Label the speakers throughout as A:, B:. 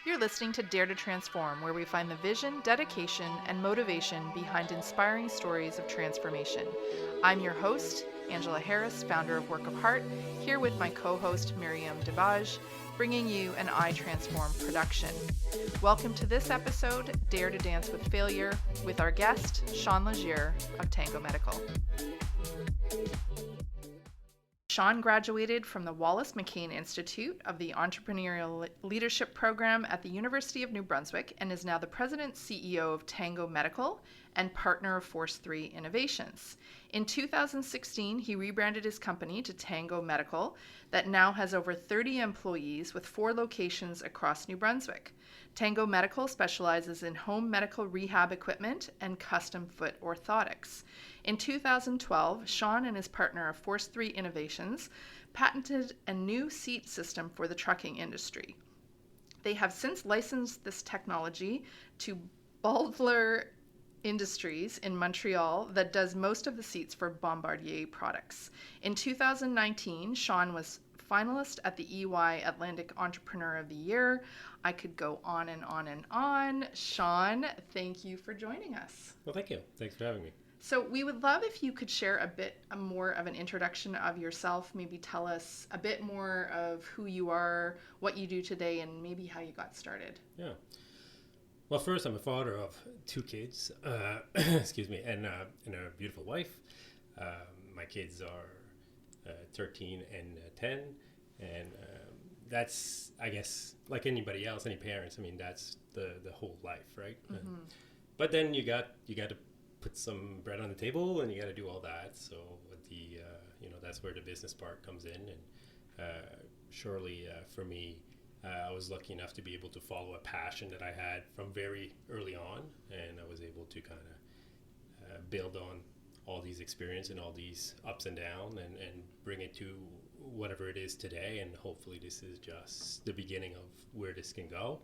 A: You're listening to Dare to Transform, where we find the vision, dedication, and motivation behind inspiring stories of transformation. I'm your host, Angela Harris, founder of Work of Heart, here with my co-host, Meriem Dibaj, bringing you an I Transform production. Welcome to this episode, Dare to Dance with Failure, with our guest, Shawn Leger of Tango Medical. Shawn graduated from the Wallace McCain Institute of the Entrepreneurial Leadership Program at the University of New Brunswick and is now the president CEO of Tango Medical and partner of Force 3 Innovations. In 2016, he rebranded his company to Tango Medical that now has over 30 employees with 4 locations across New Brunswick. Tango Medical specializes in home medical rehab equipment and custom foot orthotics. In 2012, Shawn and his partner of Force 3 Innovations patented a new seat system for the trucking industry. They have since licensed this technology to Baldler Industries in Montreal that does most of the seats for Bombardier products. In 2019, Shawn was finalist at the EY Atlantic Entrepreneur of the Year. I could go on and on and on. Shawn, thank you for joining us.
B: Well, thank you. Thanks for having me.
A: So we would love if you could share a bit more of an introduction of yourself, maybe tell us a bit more of who you are, what you do today, and maybe how you got started.
B: Yeah. Well, first, I'm a father of 2 kids, excuse me, and a beautiful wife. My kids are 13 and 10, and that's, I guess, like anybody else, any parents, I mean, that's the whole life, right? Mm-hmm. But then you got to put some bread on the table, and you got to do all that. So the that's where the business part comes in, and surely for me, I was lucky enough to be able to follow a passion that I had from very early on, and I was able to kind of build on all these experience and all these ups and downs, and bring it to whatever it is today. And hopefully this is just the beginning of where this can go.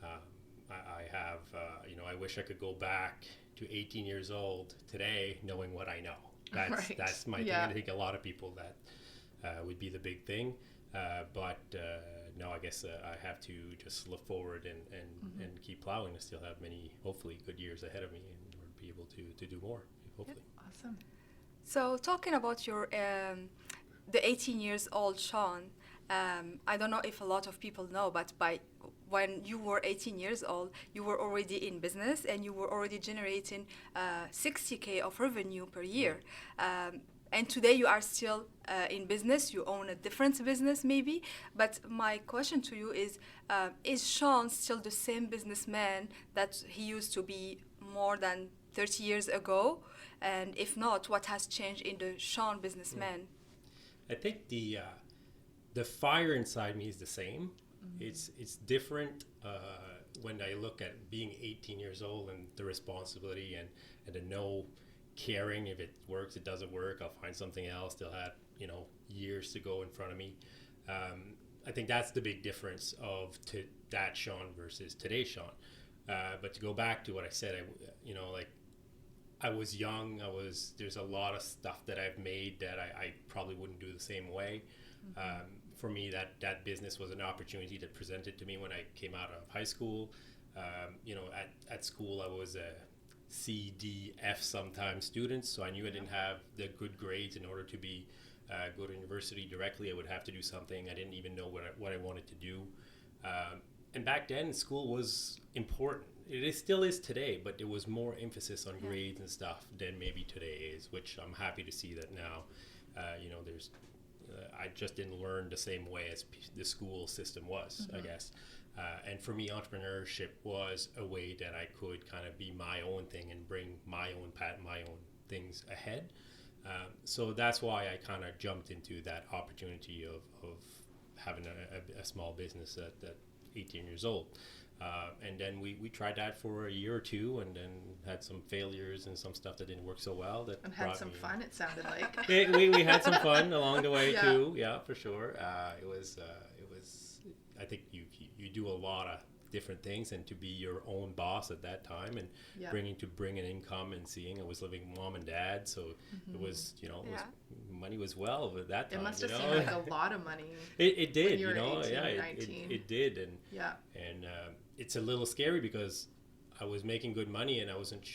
B: I have, I wish I could go back to 18 years old today knowing what I know. That's my thing. I think a lot of people that would be the big thing. But no, I guess I have to just look forward and keep plowing. I still have many, hopefully, good years ahead of me, and we'll be able to do more, hopefully.
A: Yep. Awesome.
C: So talking about your the 18 years old Shawn, I don't know if a lot of people know, but when you were 18 years old, you were already in business and you were already generating 60K of revenue per year. And today you are still in business, you own a different business maybe, but my question to you is Shawn still the same businessman that he used to be more than 30 years ago? And if not, what has changed in the Shawn businessman?
B: I think the fire inside me is the same. Mm-hmm. It's different when I look at being 18 years old and the responsibility and the no caring if it works, it doesn't work, I'll find something else. They'll have years to go in front of me. I think that's the big difference of that Shawn versus today's Shawn. But to go back to what I said, I was young. There's a lot of stuff that I've made that I probably wouldn't do the same way. Mm-hmm. For me, that business was an opportunity that presented to me when I came out of high school. At school, I was a C, D, F sometimes student, so I knew I didn't have the good grades in order to go to university directly. I would have to do something. I didn't even know what I wanted to do. And back then, school was important. It still is today, but there was more emphasis on grades and stuff than maybe today is, which I'm happy to see that now. I just didn't learn the same way as the school system was, I guess. And for me, entrepreneurship was a way that I could kind of be my own thing and bring my own things ahead. So that's why I kind of jumped into that opportunity of having a small business at 18 years old. And then we tried that for a year or two, and then had some failures and some stuff that didn't work so well.
A: And had some fun, it sounded like.
B: we had some fun along the way too. Yeah, for sure. It was. I think you do a lot of different things, and to be your own boss at that time, and bring an income and seeing. I was living with mom and dad, so it was it was money was well at that time.
A: It must have seemed like a lot of money.
B: It did,
A: when you were 18,
B: yeah,
A: 19.
B: it did, and
A: Yeah.
B: and it's a little scary because I was making good money and I wasn't,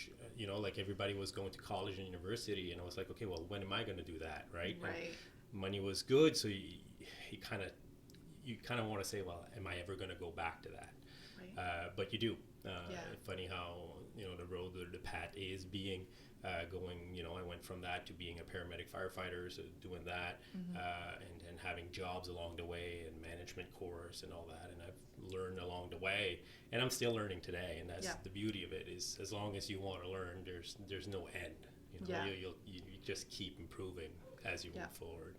B: like everybody was going to college and university, and I was like, okay, well, when am I going to do that, right?
A: Right.
B: And money was good, so you kind of want to say, well, am I ever going to go back to that?
A: Right.
B: But you do.
A: Yeah.
B: Funny how the road or the path is being going. I went from that to being a paramedic firefighter, so doing that, and having jobs along the way and management course and all that. And I've learned along the way, and I'm still learning today. And that's the beauty of it, is as long as you want to learn, there's no end. You just keep improving as you move forward.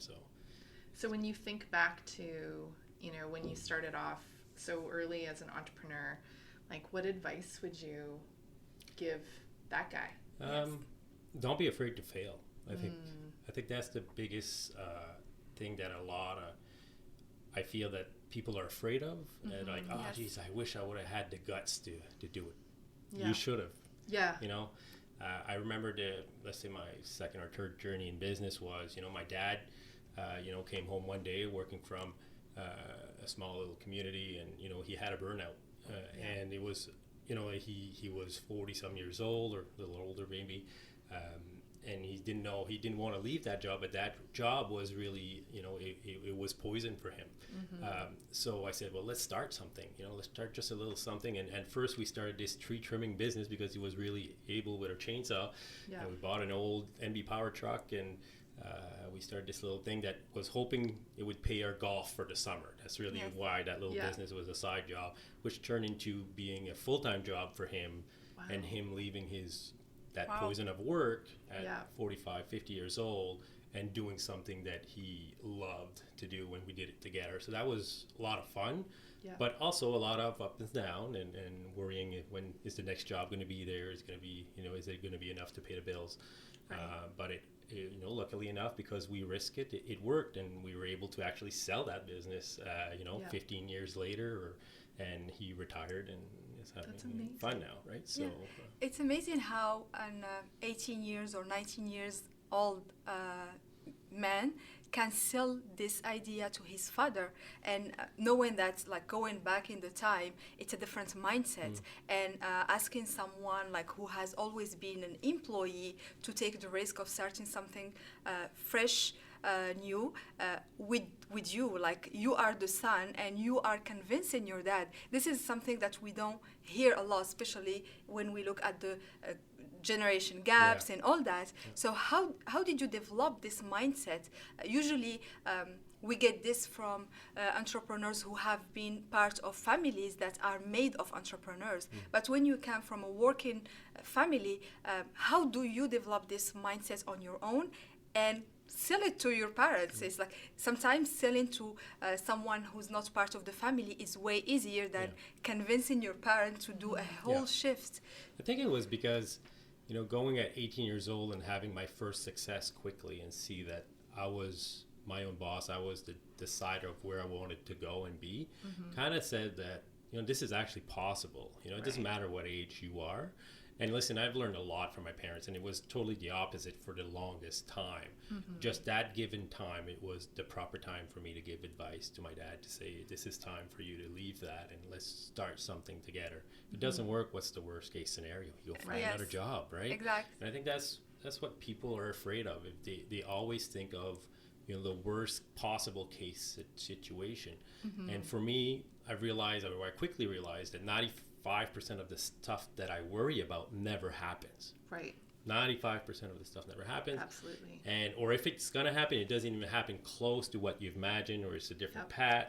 B: So
A: when you think back to when you started off so early as an entrepreneur, like what advice would you give that guy?
B: Don't be afraid to fail. I think that's the biggest thing that I feel that people are afraid of. And like, oh, geez, I wish I would have had the guts to do it.
A: Yeah.
B: You should have.
A: Yeah.
B: I remember let's say my second or third journey in business was, my dad, came home one day working from a small little community, and he had a burnout, and it was, he was 40-some years old, or a little older maybe, and he didn't want to leave that job, but that job was really, it was poison for him. So I said, well, let's start something, let's start just a little something. And first we started this tree trimming business because he was really able with a chainsaw.
A: Yeah.
B: And we bought an old NB power truck, and we started this little thing that was hoping it would pay our golf for the summer. That's really why that little business was a side job, which turned into being a full-time job for him.
A: Wow.
B: And him leaving that poison of work at 45, 50 years old, and doing something that he loved to do when we did it together. So that was a lot of fun, but also a lot of up and down, and worrying when is the next job going to be there? Is going to be, is it going to be enough to pay the bills? Right. But it, luckily enough, because we risked it, it worked, and we were able to actually sell that business, 15 years later, and he retired and is having fun now, right? So
C: it's amazing how an 18 years or 19 years old man can sell this idea to his father, and knowing that, like, going back in the time, it's a different mindset, and asking someone like who has always been an employee to take the risk of starting something fresh, new, with you, like you are the son and you are convincing your dad. This is something that we don't hear a lot, especially when we look at the generation gaps and all that. So how did you develop this mindset? Usually we get this from entrepreneurs who have been part of families that are made of entrepreneurs. But when you come from a working family, how do you develop this mindset on your own and sell it to your parents? It's like sometimes selling to someone who's not part of the family is way easier than convincing your parent to do a whole shift.
B: I think it was because, going at 18 years old and having my first success quickly, and see that I was my own boss, I was the decider of where I wanted to go and be, kind of said that, this is actually possible. It doesn't matter what age you are. And listen, I've learned a lot from my parents, and it was totally the opposite for the longest time. Just that given time, it was the proper time for me to give advice to my dad, to say, this is time for you to leave that and let's start something together. If it doesn't work, what's the worst case scenario? You'll find another job, right?
C: Exactly.
B: And I think that's what people are afraid of. If they always think of, the worst possible case situation. And for me, I quickly realized that 95% of the stuff that I worry about never happens.
A: Right.
B: 95% of the stuff never happens.
A: Absolutely.
B: Or if it's going to happen, it doesn't even happen close to what you've imagined, or it's a different path.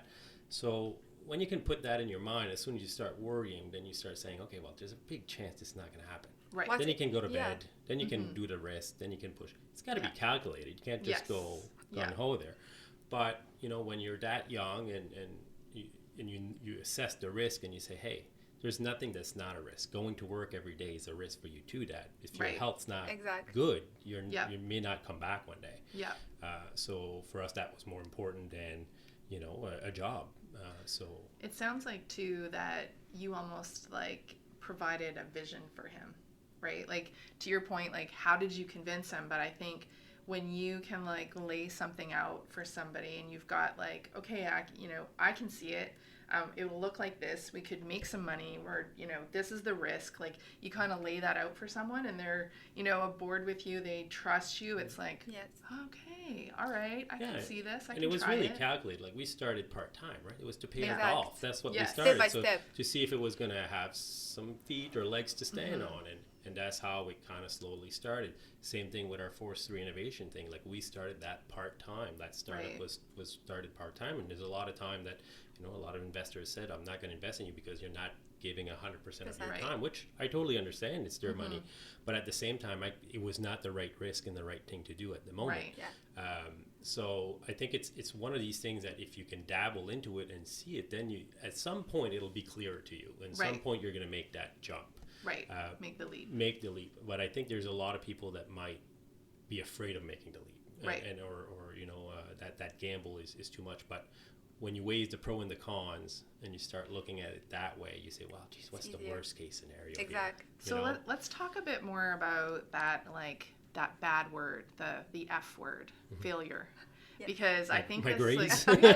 B: So when you can put that in your mind, as soon as you start worrying, then you start saying, okay, well, there's a big chance it's not going to happen.
A: Right.
B: Then you can go to bed. Then you can do the rest. Then you can push. It's got to be calculated. You can't just go gung-ho there. But, when you're that young and you assess the risk, and you say, hey, there's nothing that's not a risk. Going to work every day is a risk for you too, Dad. If your health's not good, you may not come back one day. Yeah. So for us, that was more important than, a job. So
A: it sounds like too that you almost like provided a vision for him, right? Like, to your point, like, how did you convince him? But I think when you can like lay something out for somebody and you've got like, okay, I can see it. It will look like this. We could make some money, or, this is the risk. Like, you kind of lay that out for someone and they're, aboard with you. They trust you. It's like,
C: Yes.
A: okay, all right, I can see this. I can try it.
B: And it was really calculated. Like, we started part-time, right? It was to pay
C: Exact.
B: our off. That's what we
A: Yes.
B: started.
C: Step by
B: so
C: step.
B: to see if it was going to have some feet or legs to stand on. And that's how we kind of slowly started. Same thing with our Force 3 innovation thing. Like, we started that part-time. That startup
A: Right.
B: was started part-time. And there's a lot of time that, a lot of investors said, I'm not going to invest in you because you're not giving 100% of your
A: Right.
B: time, which I totally understand. It's their money. But at the same time, it was not the right risk and the right thing to do at the moment.
A: Right.
C: Yeah.
B: So I think it's one of these things that if you can dabble into it and see it, then at some point it'll be clearer to you. And some
A: Right.
B: point you're going to make that jump.
A: Right. Make the leap.
B: Make the leap. But I think there's a lot of people that might be afraid of making the leap.
A: Right.
B: Or that gamble is too much. But when you weigh the pro and the cons and you start looking at it that way, you say, well, geez, what's the worst case scenario here?
C: Exactly.
A: So let's talk a bit more about that, like that bad word, the F word, failure.
C: Yes.
A: Because I think
B: My
A: this,
B: grades?
A: like, no,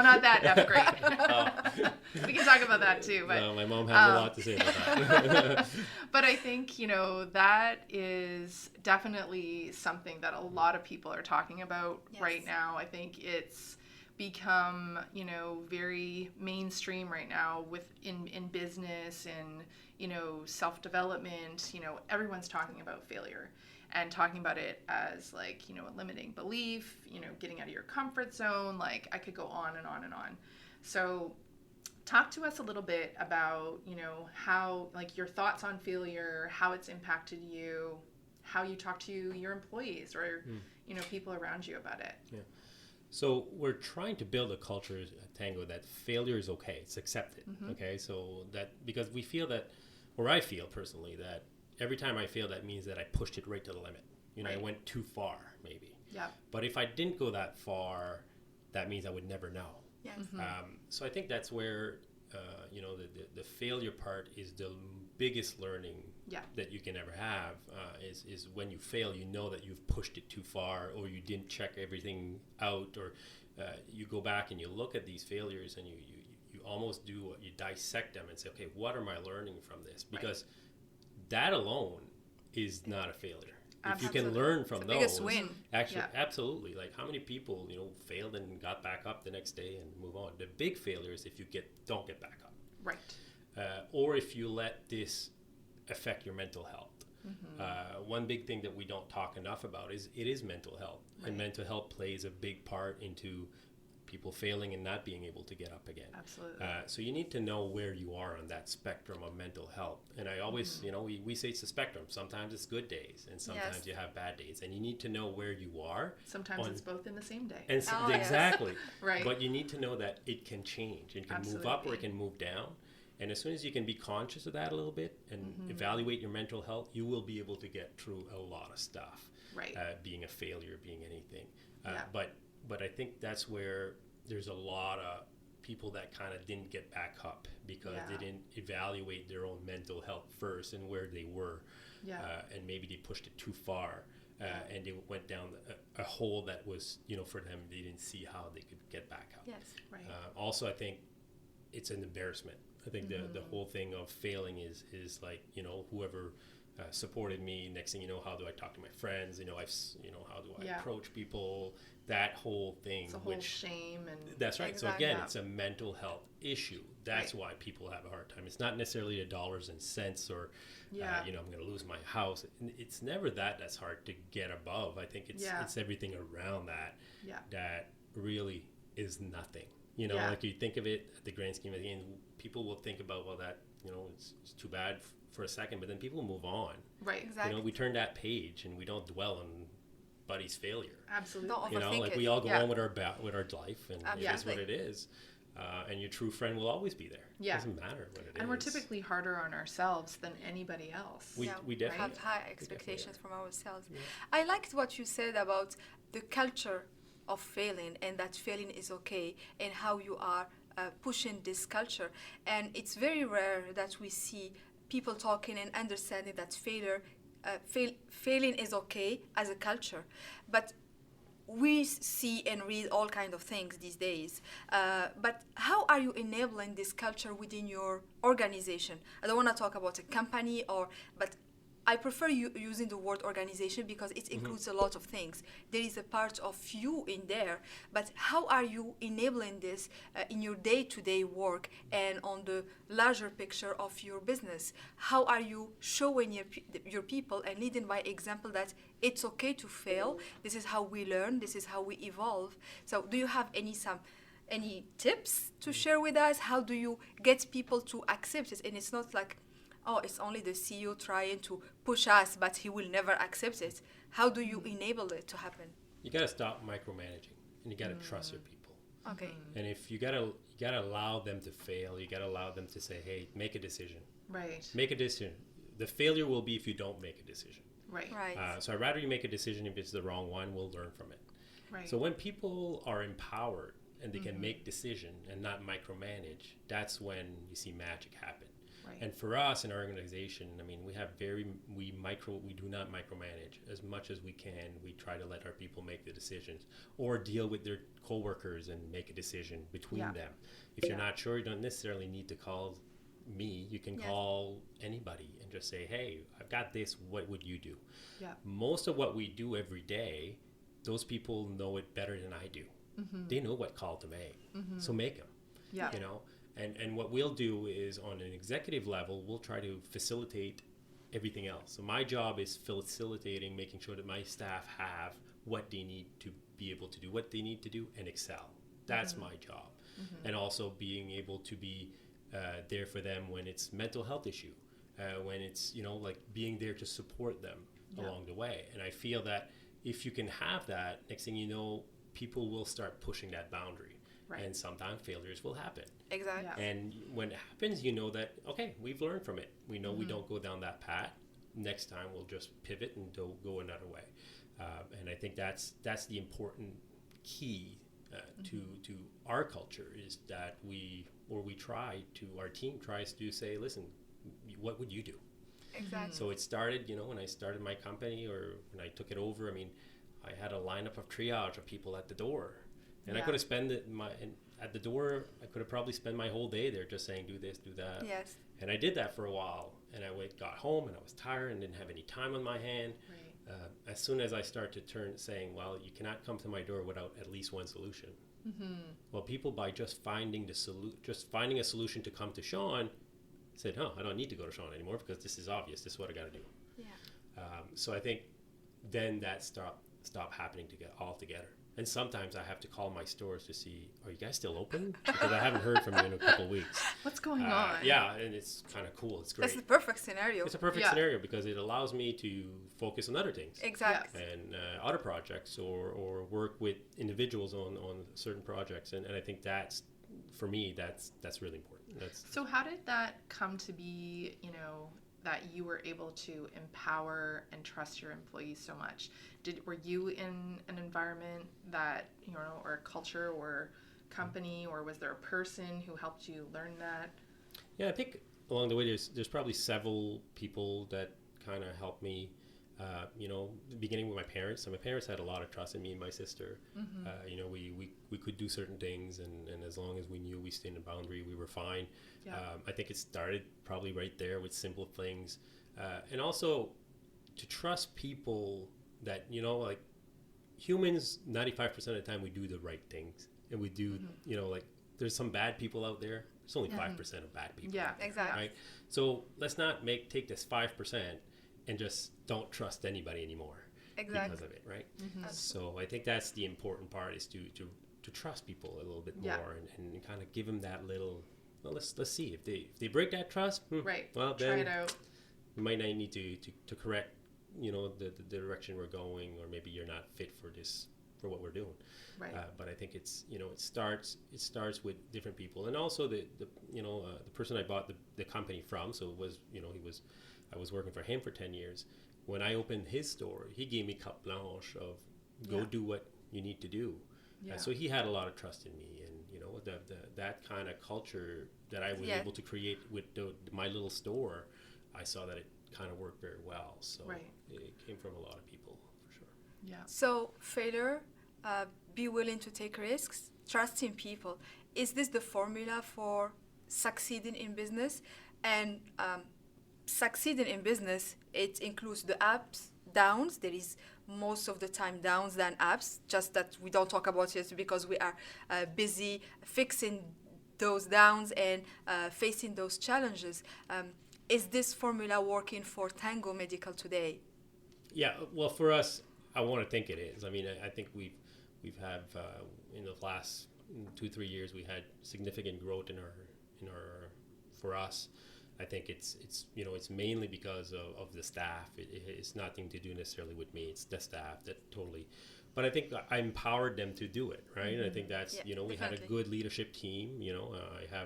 A: not that F grade. We can talk about that too. But
B: No, my mom has a lot to say about that.
A: but I think, that is definitely something that a lot of people are talking about right now. I think it's become, very mainstream right now in business and, self-development. Everyone's talking about failure and talking about it as like, a limiting belief, getting out of your comfort zone. Like, I could go on and on and on. So talk to us a little bit about, how, like, your thoughts on failure, how it's impacted you, how you talk to your employees or, people around you about it.
B: Yeah. So we're trying to build a culture at Tango that failure is okay. It's accepted. Okay. So that, because we feel that, or I feel personally that every time I fail, that means that I pushed it right to the limit.
A: Right.
B: I went too far maybe.
A: Yeah.
B: But if I didn't go that far, that means I would never know.
C: Yes.
B: So I think that's where, the failure part is the biggest learning that you can ever have, is when you fail, that you've pushed it too far, or you didn't check everything out, or you go back and you look at these failures and you almost do what you dissect them and say, okay, what am I learning from this? Because that alone is not a failure.
A: Absolutely.
B: If you can learn from
C: It's
B: those,
C: the biggest win.
B: actually, absolutely. Like, how many people, failed and got back up the next day and move on? The big failure is if you don't get back up.
A: Right.
B: Or if you let this affect your mental health. One big thing that we don't talk enough about is mental health.
A: Right.
B: And mental health plays a big part into people failing and not being able to get up again.
A: Absolutely.
B: So you need to know where you are on that spectrum of mental health. And I always, we say it's a spectrum. Sometimes it's good days and sometimes you have bad days. And you need to know where you are.
A: Sometimes it's both in the same day.
B: And exactly.
A: Right.
B: But you need to know that it can change. It can move up or it can move down. And as soon as you can be conscious of that a little bit and evaluate your mental health, you will be able to get through a lot of stuff.
A: Right.
B: Being a failure, being anything. But I think that's where there's a lot of people that kind of didn't get back up because they didn't evaluate their own mental health first and where they were. And maybe they pushed it too far. And they went down a hole that was, for them, they didn't see how they could get back up.
C: Yes.
A: Right.
B: Also, I think it's an embarrassment. I think the whole thing of failing is like, whoever supported me, next thing you know, how do I talk to my friends? How do I approach people? That whole thing.
A: It's a whole shame. And
B: that's right.
C: Exactly.
B: So again, it's a mental health issue. That's why people have a hard time. It's not necessarily the dollars and cents or, I'm going to lose my house. It's never that's hard to get above. I think it's everything around that that really is nothing. Like you think of it at the grand scheme of the end, people will think about, well, that, it's too bad for a second, but then people move on.
A: Right.
C: Exactly.
B: We turn that page and we don't dwell on Buddy's failure.
A: Absolutely.
C: Don't overthink
B: like
C: it.
B: we all go on with our life, and it is what
C: Absolutely.
B: it is. And your true friend will always be there.
A: Yeah.
B: It doesn't matter what it is.
A: And we're typically harder on ourselves than anybody else.
B: We definitely
C: have high expectations
B: are.
C: from ourselves.
B: Yeah.
C: I liked what you said about the culture of failing and that failing is okay and how you are pushing this culture. And it's very rare that we see people talking and understanding that failure failing is okay as a culture, but we see and read all kinds of things these days. But how are you enabling this culture within your organization? I don't want to talk about a company but I prefer using the word organization because it includes a lot of things. There is a part of you in there, but how are you enabling this in your day-to-day work and on the larger picture of your business? How are you showing your people and leading by example that it's okay to fail? This is how we learn. This is how we evolve. So do you have any tips to share with us? How do you get people to accept it? And it's not like, oh, it's only the CEO trying to push us, but he will never accept it. How do you enable it to happen?
B: You got to stop micromanaging, and you got to trust your people.
C: Okay.
B: And if you got to allow them to fail, you got to allow them to say, hey, make a decision.
A: Right.
B: Make a decision. The failure will be if you don't make a decision.
A: Right.
B: So I'd rather you make a decision. If it's the wrong one, we'll learn from it.
A: Right.
B: So when people are empowered and they can make decision and not micromanage, that's when you see magic happen.
A: Right.
B: And for us in our organization, I mean, we do not micromanage as much as we can. We try to let our people make the decisions or deal with their coworkers and make a decision between them. If you're not sure, you don't necessarily need to call me. You can call anybody and just say, hey, I've got this. What would you do?
A: Yeah.
B: Most of what we do every day, those people know it better than I do. They know what call to make. So make them.
A: Yeah.
B: You know? And what we'll do is on an executive level, we'll try to facilitate everything else. So my job is facilitating, making sure that my staff have what they need to be able to do what they need to do and excel. That's my job. And also being able to be there for them when it's mental health issue, when it's, like being there to support them along the way. And I feel that if you can have that, next thing you know, people will start pushing that boundary. Right. And sometimes failures will happen.
C: Exactly.
A: Yeah.
B: And when it happens, you know that, okay, we've learned from it. We know we don't go down that path. Next time we'll just pivot and go another way. And I think that's the important key to our culture is that our team tries to say, listen, what would you do?
C: Exactly.
B: So it started, when I started my company or when I took it over, I mean, I had a lineup of triage of people at the door. And I could have spent at the door, I could have probably spent my whole day there just saying, do this, do that.
C: Yes.
B: And I did that for a while. And I got home and I was tired and didn't have any time on my hand.
A: Right.
B: As soon as I start to turn saying, well, you cannot come to my door without at least one solution. Well, people by just finding a solution to come to Shawn said, I don't need to go to Shawn anymore because this is obvious. This is what I got to do.
C: Yeah.
B: So I think then that stopped happening altogether. And sometimes I have to call my stores to see, are you guys still open? Because I haven't heard from you in a couple of weeks.
A: What's going on?
B: Yeah, and it's kind of cool. It's great.
C: That's the perfect scenario.
B: It's a perfect scenario because it allows me to focus on other things.
C: Exactly.
B: And other projects or work with individuals on certain projects. And I think that's, for me, that's really important.
A: So how did that come to be, that you were able to empower and trust your employees so much? Were you in an environment that, or a culture or company, or was there a person who helped you learn that?
B: Yeah, I think along the way there's probably several people that kind of helped me. Beginning with my parents. So my parents had a lot of trust in me and my sister. We could do certain things, and as long as we knew we stayed in the boundary, we were fine. Yeah. I think it started probably right there with simple things, and also to trust people that like humans. 95% of the time, we do the right things, and we do. There's some bad people out there. There's only 5% of bad people.
C: Yeah, exactly.
B: Right. So let's not take this 5% and just don't trust anybody anymore because of it, right? So I think that's the important part is to trust people a little bit more and kind of give them that little. Well, let's see if they break that trust.
A: Right.
B: Well,
A: try
B: then
A: it out.
B: You might not need to correct, the direction we're going, or maybe you're not fit for what we're doing.
A: Right.
B: But I think it's it starts with different people, and also the person I bought the company from. So it was I was working for him for 10 years. When I opened his store, he gave me carte blanche of go do what you need to do. Yeah. So he had a lot of trust in me, and that kind of culture that I was able to create with my little store, I saw that it kind of worked very well. So
A: Right.
B: it came from a lot of people, for sure.
A: Yeah.
C: So failure, be willing to take risks, trust in people. Is this the formula for succeeding in business? And succeeding in business, it includes the ups, downs. There is most of the time downs than ups, just that we don't talk about it because we are busy fixing those downs and facing those challenges. Is this formula working for Tango Medical today?
B: Yeah, well, for us, I want to think it is. I mean, I think we've had in the last 2-3 years, we had significant growth in our for us. I think it's mainly because of the staff. It's nothing to do necessarily with me. It's the staff that totally. But I think I empowered them to do it, right? And I think that's, we
C: definitely.
B: had a good leadership team.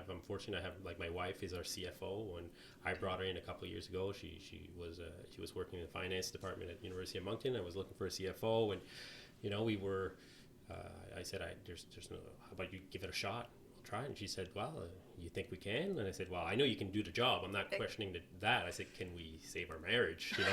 B: I'm fortunate. I have, like, my wife is our CFO, and I brought her in a couple of years ago. She was working in the finance department at University of Moncton. I was looking for a CFO, and we were. I said, there's no. How about you give it a shot? We'll try. And she said, well, you think we can? And I said, well, I know you can do the job. I'm not questioning that. I said, can we save our marriage? Is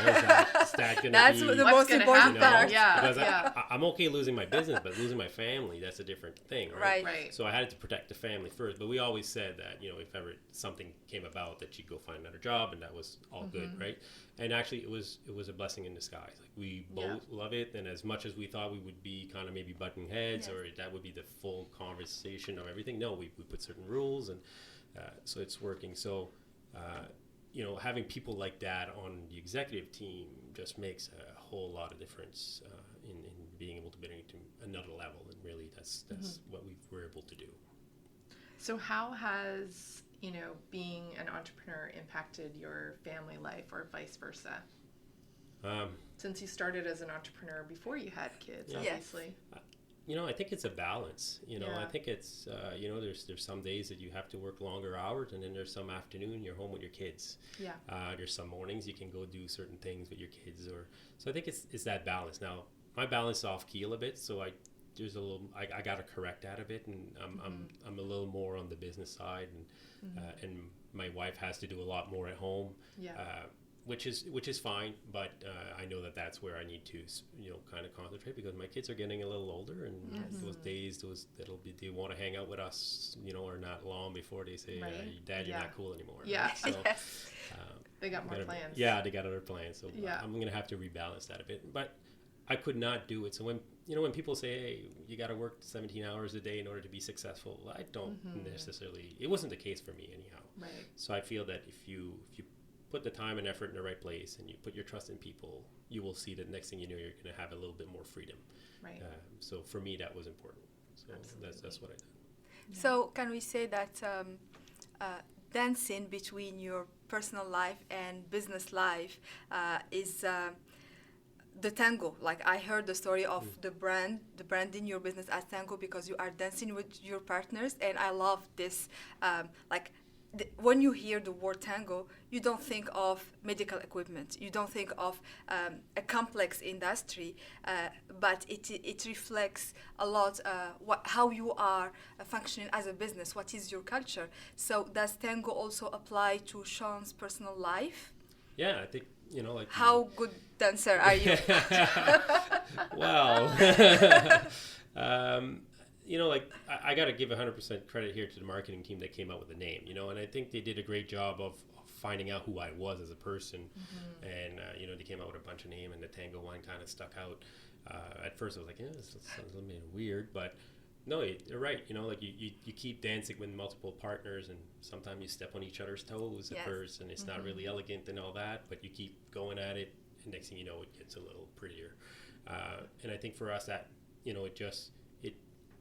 B: that going to
C: That's
B: be
C: the most important part.
A: Yeah.
B: Because I'm okay losing my business, but losing my family, that's a different thing, right?
A: Right.
B: So I had to protect the family first. But we always said that, if ever something came about, that she'd go find another job, and that was all good, right? And actually, it was a blessing in disguise. Like, we both love it, and as much as we thought we would be kind of maybe butting heads, or that would be the full conversation of everything, no, we put certain rules, and so it's working. So, having people like that on the executive team just makes a whole lot of difference in being able to bring it to another level, and really that's what we were able to do.
A: So how has, being an entrepreneur impacted your family life, or vice versa? Since you started as an entrepreneur before you had kids, obviously.
B: I think it's a balance.
A: Yeah.
B: I think it's, there's some days that you have to work longer hours, and then there's some afternoon you're home with your kids.
A: Yeah.
B: There's some mornings you can go do certain things with your kids, so I think it's that balance. Now, my balance is off keel a bit, so I got to correct that a bit, and I'm a little more on the business side, and my wife has to do a lot more at home.
A: Yeah.
B: Which is fine, but I know that's where I need to kind of concentrate, because my kids are getting a little older, and those days they want to hang out with us, are not long before they say, Dad, you're not cool anymore.
A: Yeah.
B: Right? So,
A: they got more plans.
B: Yeah, they got other plans. So I'm going to have to rebalance that a bit, but I could not do it. So when people say, hey, you got to work 17 hours a day in order to be successful, I don't necessarily. It wasn't the case for me anyhow.
A: Right.
B: So I feel that if you put the time and effort in the right place, and you put your trust in people, you will see that next thing you know, you're going to have a little bit more freedom.
A: Right.
B: So for me, that was important. So that's what I did.
C: Yeah. So can we say that dancing between your personal life and business life is the tango? Like, I heard the story of the branding your business as Tango because you are dancing with your partners, and I love this. When you hear the word tango, you don't think of medical equipment. You don't think of a complex industry, but it reflects a lot how you are functioning as a business. What is your culture? So does tango also apply to Shawn's personal life?
B: Yeah, I think, like...
C: How good dancer are you?
B: Well... I got to give 100% credit here to the marketing team that came up with the name, and I think they did a great job of finding out who I was as a person, and, they came out with a bunch of names, and the Tango one kind of stuck out. At first I was like, this sounds a little bit weird, but no, you're right, you keep dancing with multiple partners, and sometimes you step on each other's toes at first, and it's not really elegant and all that, but you keep going at it, and next thing you know, it gets a little prettier. And I think for us that,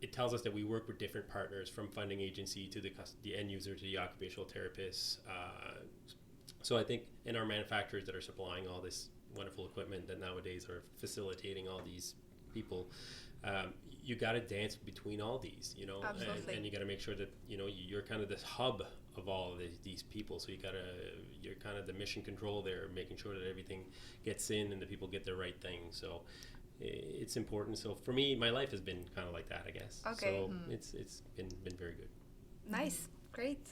B: it tells us that we work with different partners, from funding agency to the end user to the occupational therapists. So I think in our manufacturers that are supplying all this wonderful equipment that nowadays are facilitating all these people, you got to dance between all these,
C: Absolutely.
B: and you got to make sure that, you're kind of this hub of all of these people. So you're kind of the mission control there, making sure that everything gets in and the people get the right thing. So it's important. So for me, my life has been kind of like that, I guess.
C: Okay.
B: So it's been very good.
C: Nice. Great.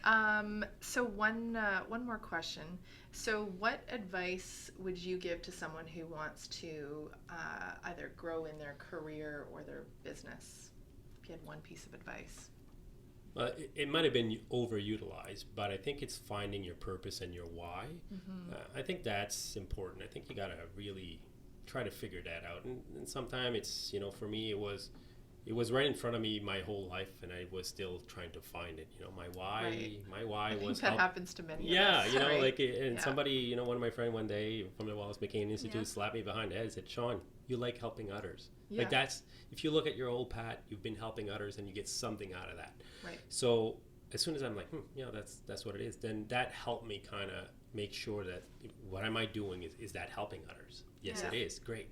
A: So one more question. So what advice would you give to someone who wants to either grow in their career or their business? If you had one piece of advice.
B: It might have been overutilized, but I think it's finding your purpose and your why. I think that's important. I think you got to really try to figure that out. And sometimes it's, for me, it was right in front of me my whole life, and I was still trying to find it. My why,
A: Right.
B: my why
A: I think
B: was
A: that happens to many
B: Yeah,
A: of us, right?
B: somebody, one of my friends one day from the Wallace McCain Institute
C: Yeah.
B: slapped me behind the head and said, Shawn, you like helping others.
A: Yeah.
B: That's, if you look at your old Pat, you've been helping others and you get something out of that.
A: Right.
B: So as soon as I'm like, that's what it is, then that helped me kind of make sure that what am I doing is that helping others? Yes,
C: Yeah.
B: it is. Great.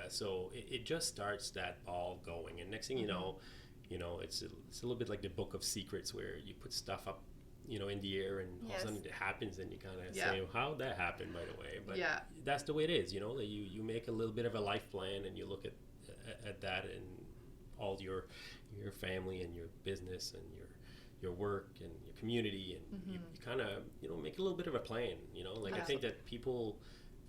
B: So it just starts that ball going. And next thing you know, it's a little bit like the book of secrets where you put stuff up, in the air, and all of a sudden it happens, and you kind of say, how'd that happen, by the way? But that's the way it is, that you make a little bit of a life plan, and you look at that and all your family and your business and your work and your community, and you kind of make a little bit of a plan. I think that people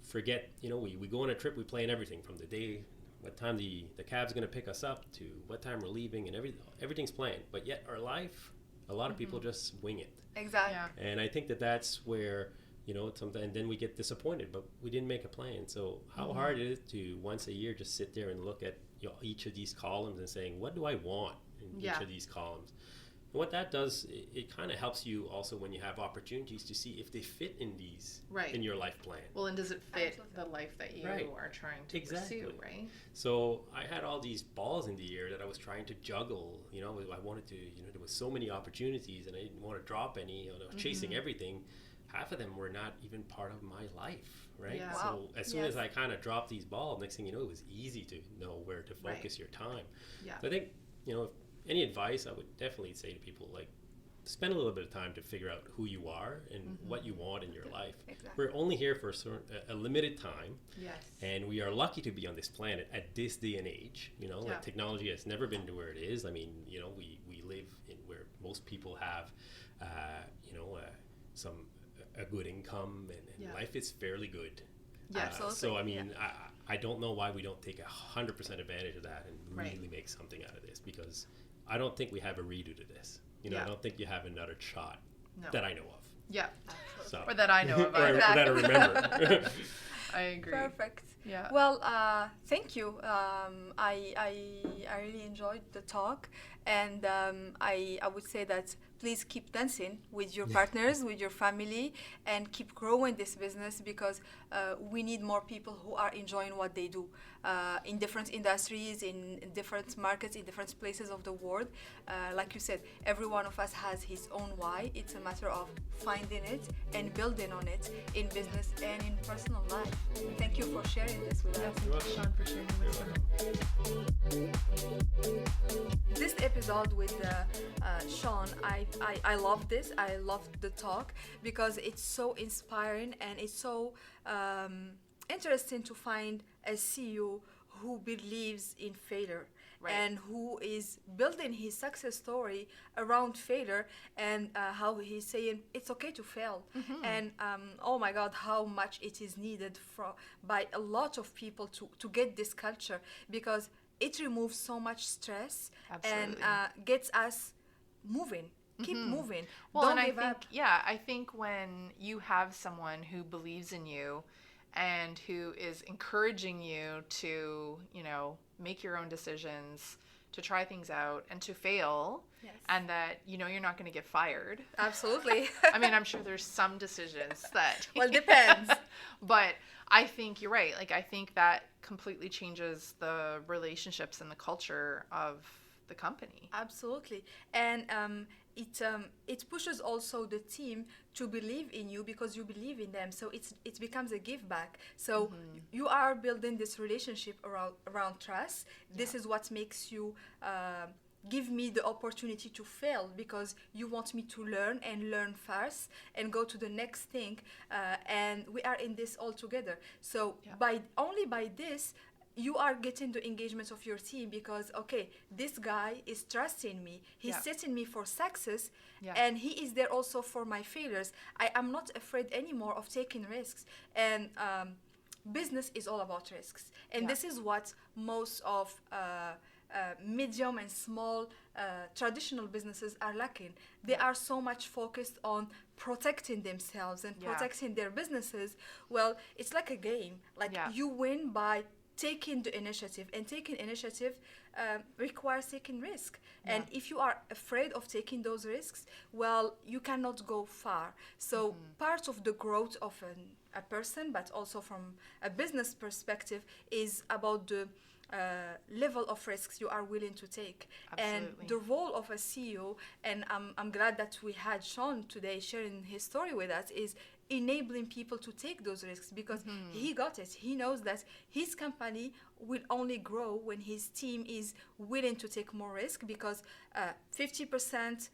B: forget. We go on a trip, we plan everything from the day, what time the cab's going to pick us up, to what time we're leaving, and everything's planned. But yet our life, a lot of people just wing it.
C: Exactly.
A: Yeah.
B: And I think that's where sometimes, and then we get disappointed, but we didn't make a plan. So how hard is it to once a year just sit there and look at each of these columns and saying, what do I want in each of these columns? And what that does, it kind of helps you also when you have opportunities to see if they fit in these in your life plan.
A: Well, and does it fit
C: Absolutely.
A: the life that you are trying to pursue, right?
B: So I had all these balls in the air that I was trying to juggle. I wanted to, there was so many opportunities, and I didn't want to drop any. I was chasing everything. Half of them were not even part of my life, right?
A: Yeah.
C: Wow.
B: So as soon as I kind of dropped these balls, next thing you know, it was easy to know where to focus your time.
A: Yeah.
B: So I think, if any advice, I would definitely say to people, like, spend a little bit of time to figure out who you are and what you want in your life.
C: Exactly.
B: We're only here for a limited time.
A: Yes.
B: And we are lucky to be on this planet at this day and age. Like, technology has never been to where it is. I mean, we live in where most people have, a good income, and life is fairly good.
A: Yeah,
C: absolutely.
B: So, I mean, I don't know why we don't take 100% advantage of that and really make something out of this, because I don't think we have a redo to this. I don't think you have another shot that I know of.
A: Yeah.
B: So.
A: Or that I know of.
B: or that I remember.
A: I agree.
C: Perfect.
A: Yeah.
C: Well, thank you. I really enjoyed the talk, and I would say that please keep dancing with your partners, with your family, and keep growing this business, because we need more people who are enjoying what they do in different industries, in different markets, in different places of the world. Like you said, every one of us has his own why. It's a matter of finding it and building on it in business and in personal life. Thank you for sharing this with us.
A: Thank you, Shawn, for sharing with us.
C: This episode with Shawn, I love this. I love the talk because it's so inspiring, and it's so interesting to find a CEO who believes in failure. Right. And who is building his success story around failure, and how he's saying it's okay to fail. And oh my God, how much it is needed by a lot of people to get this culture, because it removes so much stress. Absolutely. And gets us moving. Keep moving.
A: Well,
C: Don't
A: and
C: give up.
A: I think when you have someone who believes in you and who is encouraging you to, make your own decisions, to try things out and to fail, and that, you're not going to get fired.
C: Absolutely.
A: I mean, I'm sure there's some decisions that...
C: Well, depends.
A: But I think you're right. Like, I think that completely changes the relationships and the culture of the company.
C: Absolutely. And it pushes also the team to believe in you because you believe in them. So it becomes a give back. So you are building this relationship around trust. This is what makes you give me the opportunity to fail, because you want me to learn fast and go to the next thing. And we are in this all together. So by this, you are getting the engagement of your team because, okay, this guy is trusting me. He's
A: Yeah.
C: setting me for success,
A: Yeah.
C: and he is there also for my failures. I am not afraid anymore of taking risks. And business is all about risks. And
A: Yeah.
C: this is what most of medium and small traditional businesses are lacking. They
A: Yeah.
C: are so much focused on protecting themselves and
A: Yeah.
C: protecting their businesses. Well, it's like a game. Like
A: Yeah.
C: you win by taking the initiative, and taking initiative requires taking risk. And
A: Yeah.
C: if you are afraid of taking those risks, well, you cannot go far. So part of the growth of a person, but also from a business perspective, is about the level of risks you are willing to take.
A: Absolutely.
C: And the role of a CEO, and I'm glad that we had Shawn today sharing his story with us, is enabling people to take those risks, because he got it. He knows that his company will only grow when his team is willing to take more risk, because 50%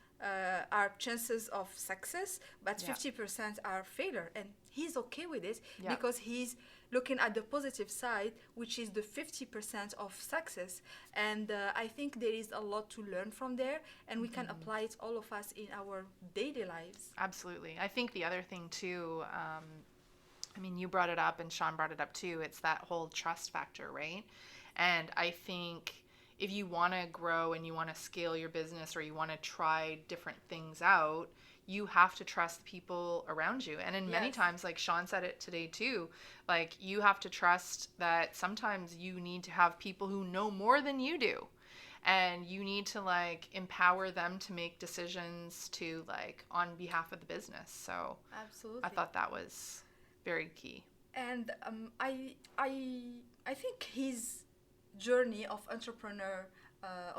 C: are chances of success, but
A: Yeah.
C: 50% are failure. And he's okay with it
A: Yeah.
C: because he's looking at the positive side, which is the 50% of success. And I think there is a lot to learn from there, and we can apply it, all of us, in our daily lives.
A: Absolutely. I think the other thing too, I mean, you brought it up and Shawn brought it up too. It's that whole trust factor, right? And I think if you want to grow and you want to scale your business, or you want to try different things out, you have to trust the people around you. And in many
C: Yes.
A: times, like Shawn said it today too, like you have to trust that sometimes you need to have people who know more than you do. And you need to like empower them to make decisions to like on behalf of the business. So
C: Absolutely.
A: I thought that was very key.
C: And I think his journey of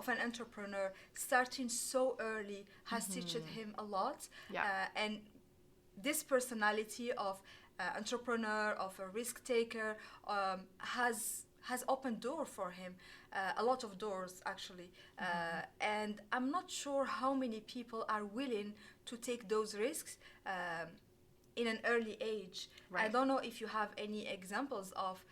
C: an entrepreneur starting so early has taught him a lot.
A: Yeah.
C: And this personality of entrepreneur, of a risk taker, has opened door for him, a lot of doors actually. And I'm not sure how many people are willing to take those risks in an early age. I
A: Right.
C: don't know if you have any examples of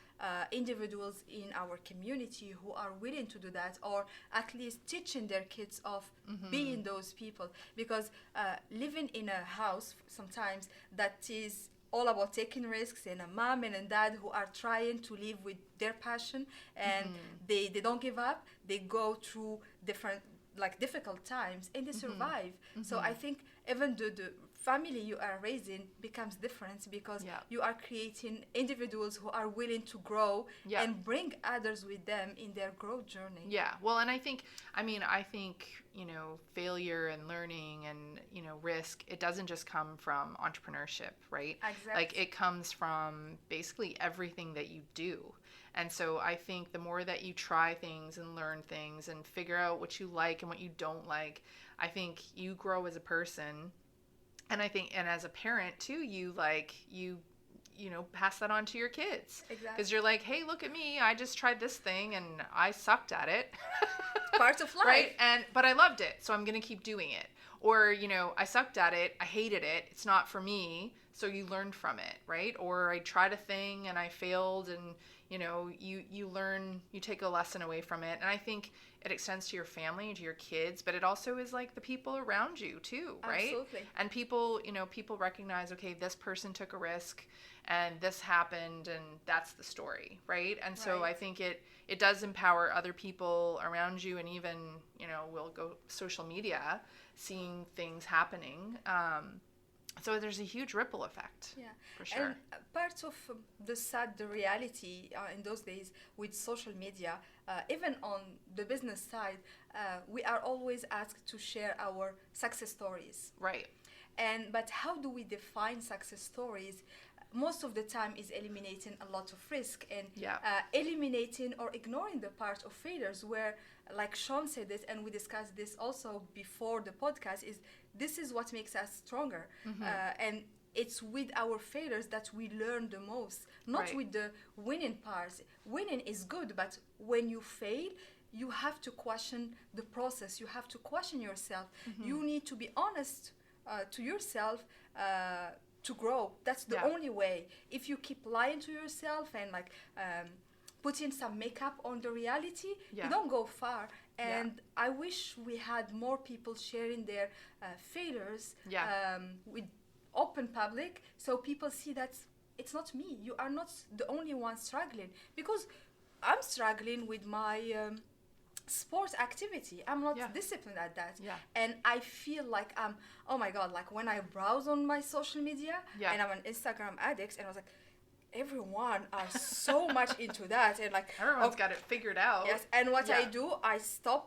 C: individuals in our community who are willing to do that, or at least teaching their kids of being those people. Because living in a house sometimes that is all about taking risks, and a mom and a dad who are trying to live with their passion, and they don't give up, they go through different difficult times, and they survive. So I think even the family you are raising becomes different, because
A: Yeah.
C: you are creating individuals who are willing to grow
A: Yeah.
C: and bring others with them in their growth journey.
A: Yeah. Well, and I think, you know, failure and learning and, you know, risk, it doesn't just come from entrepreneurship, right?
C: Exactly.
A: Like it comes from basically everything that you do. And so I think the more that you try things and learn things and figure out what you like and what you don't like, I think you grow as a person. And I think, and as a parent too, you know, pass that on to your kids.
C: Exactly.
A: Because you're like, hey, look at me. I just tried this thing and I sucked at it.
C: Part of life.
A: Right? But I loved it, so I'm going to keep doing it. Or, you know, I sucked at it. I hated it. It's not for me. So you learned from it, right? Or I tried a thing and I failed, and, you know, you learn, you take a lesson away from it. And I think it extends to your family and to your kids, but it also is like the people around you too, right?
C: Absolutely.
A: And people, you know, people recognize, okay, this person took a risk and this happened and that's the story, right? And so
C: Right.
A: I think it does empower other people around you, and even, you know, we'll go social media, seeing things happening. So there's a huge ripple effect.
C: Yeah,
A: for sure.
C: And part of the reality in those days with social media, even on the business side, we are always asked to share our success stories.
A: Right.
C: But how do we define success stories? Most of the time is eliminating a lot of risk, and
A: Yeah.
C: eliminating or ignoring the part of failures, where, like Shawn said it, and we discussed this also before the podcast, is this is what makes us stronger. And it's with our failures that we learn the most, not
A: Right.
C: with the winning parts. Winning is good, but when you fail, you have to question the process. You have to question yourself. You need to be honest to yourself to grow. That's the
A: Yeah.
C: only way. If you keep lying to yourself and putting some makeup on the reality,
A: Yeah.
C: you don't go far.
A: Yeah.
C: And I wish we had more people sharing their failures
A: Yeah.
C: with open public, so people see that it's not me. You are not the only one struggling, because I'm struggling with my sport activity. I'm not
A: Yeah.
C: disciplined at that.
A: Yeah.
C: And I feel like oh my God, like when I browse on my social media,
A: Yeah.
C: and I'm an Instagram addict, and I was like, everyone are so much into that, and like
A: Everyone's got it figured out.
C: yes. And what I
A: Yeah.
C: do, I stop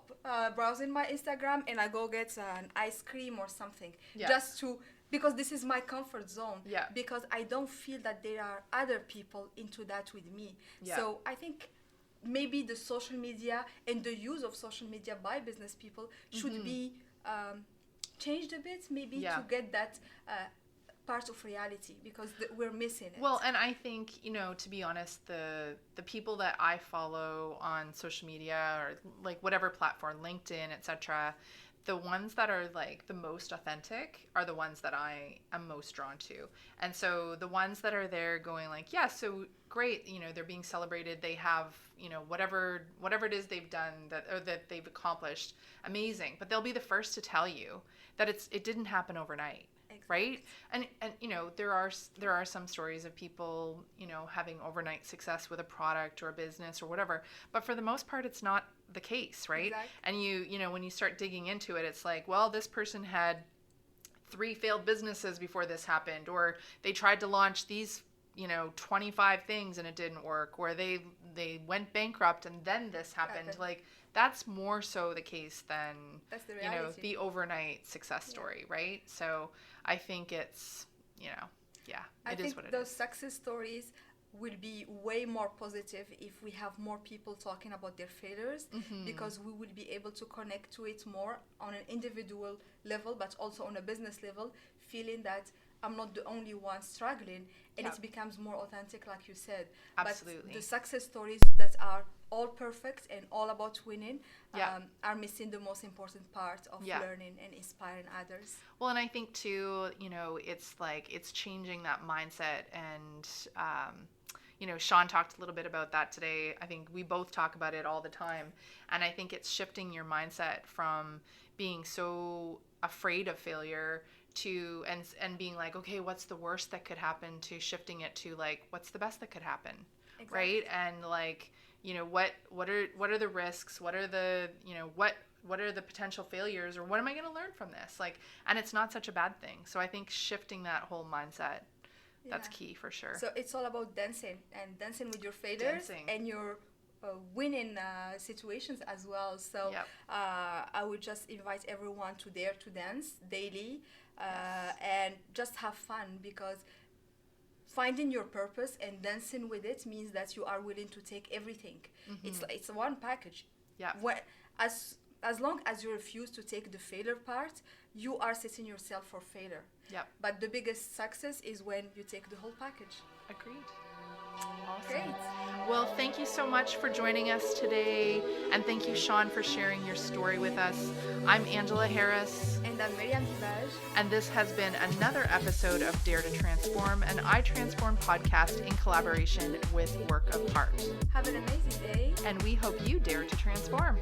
C: browsing my Instagram and I go get an ice cream or something,
A: Yeah.
C: just to, because this is my comfort zone.
A: Yeah.
C: Because I don't feel that there are other people into that with me.
A: Yeah.
C: So I think maybe the social media and the use of social media by business people should be changed a bit, maybe
A: Yeah.
C: to get that part of reality, because we're missing it.
A: Well, and I think, to be honest, the people that I follow on social media or like whatever platform, LinkedIn, etc., the ones that are like the most authentic are the ones that I am most drawn to. And so the ones that are there going like, yeah, so great, they're being celebrated, they have, whatever it is they've done that they've accomplished, amazing. But they'll be the first to tell you that it didn't happen overnight. Right? And there are some stories of people, having overnight success with a product or a business or whatever, but for the most part it's not the case, right?
C: Exactly.
A: And when you start digging into it, it's like, well, this person had 3 failed businesses before this happened, or they tried to launch these 25 things and it didn't work, or they went bankrupt and then this happened. Like, that's more so the case than
C: That's the reality.
A: the overnight success story, right? So I think it's it is what it is.
C: Those success stories will be way more positive if we have more people talking about their failures, because we will be able to connect to it more on an individual level, but also on a business level, feeling that I'm not the only one struggling, and it becomes more authentic, like you said.
A: Absolutely.
C: But the success stories that are all perfect and all about winning are missing the most important part of learning and inspiring others.
A: Well, and I think too, it's like it's changing that mindset, and Shawn talked a little bit about that today. I think we both talk about it all the time, and I think it's shifting your mindset from being so afraid of failure to and being like, okay, what's the worst that could happen, to shifting it to like, what's the best that could happen. Exactly. Right? And like, what are the risks, what are the what are the potential failures, or what am I going to learn from this, like, and it's not such a bad thing. So I think shifting that whole mindset, that's key for sure.
C: So it's all about dancing with your failures and your winning situations as well. So I would just invite everyone to dare to dance daily, and just have fun, because finding your purpose and dancing with it means that you are willing to take everything. It's one package. As long as you refuse to take the failure part, you are setting yourself for failure. But the biggest success is when you take the whole package.
A: Agreed. Awesome.
C: Great.
A: Well, thank you so much for joining us today, and thank you, Shawn, for sharing your story with us. I'm Angela Harris.
C: And I'm Meriem Dibaj.
A: And this has been another episode of Dare to Transform, an I Transform podcast in collaboration with Work of Heart.
C: Have an amazing day.
A: And we hope you dare to transform.